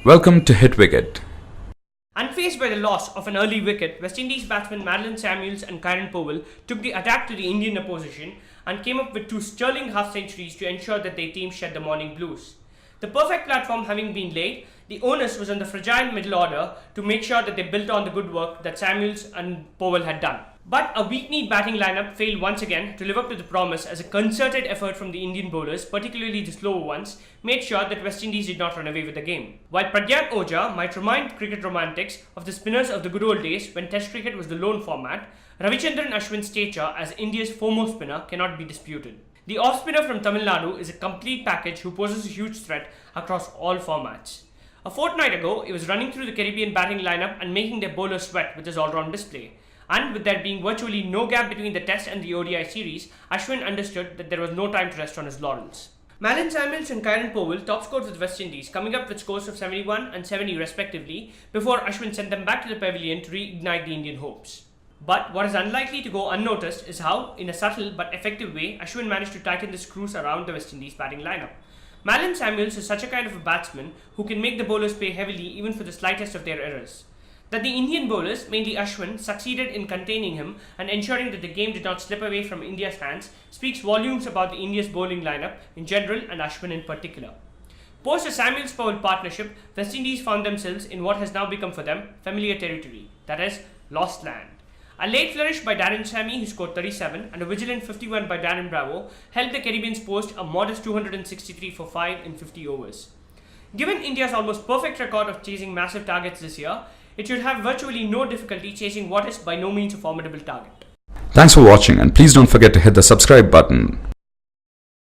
Welcome to Hit Wicket. Unfazed by the loss of an early wicket, West Indies batsmen Marlon and Kieran Powell took the attack to the Indian opposition and came up with two sterling half-centuries to ensure that their team shed the morning blues. The perfect platform having been laid, the onus was on the fragile middle order to make sure that they built on the good work that Samuels and Powell had done. But a weak-kneed batting lineup failed once again to live up to the promise as a concerted effort from the Indian bowlers, particularly the slower ones, made sure that West Indies did not run away with the game. While Pragyat Oja might remind cricket romantics of the spinners of the good old days when Test cricket was the lone format, Ravichandran Ashwin's stature as India's foremost spinner cannot be disputed. The off-spinner from Tamil Nadu is a complete package who poses a huge threat across all formats. A fortnight ago, he was running through the Caribbean batting lineup and making their bowlers sweat with his all-round display. And with there being virtually no gap between the Test and the ODI series, Ashwin understood that there was no time to rest on his laurels. Marlon Samuels and Kieran Powell top scored with West Indies, coming up with scores of 71 and 70 respectively, before Ashwin sent them back to the pavilion to reignite the Indian hopes. But what is unlikely to go unnoticed is how, in a subtle but effective way, Ashwin managed to tighten the screws around the West Indies batting lineup. Marlon Samuels is such a kind of a batsman who can make the bowlers pay heavily even for the slightest of their errors. That the Indian bowlers, mainly Ashwin, succeeded in containing him and ensuring that the game did not slip away from India's hands speaks volumes about the India's bowling lineup in general and Ashwin in particular. Post the Samuels-Powell partnership, West Indies found themselves in what has now become for them familiar territory, that is, lost land. A late flourish by Darren Sammy, who scored 37, and a vigilant 51 by Darren Bravo helped the Caribbeans post a modest 263 for 5 in 50 overs. Given India's almost perfect record of chasing massive targets this year, it should have virtually no difficulty chasing what is by no means a formidable target. Thanks for watching, and please don't forget to hit the subscribe button.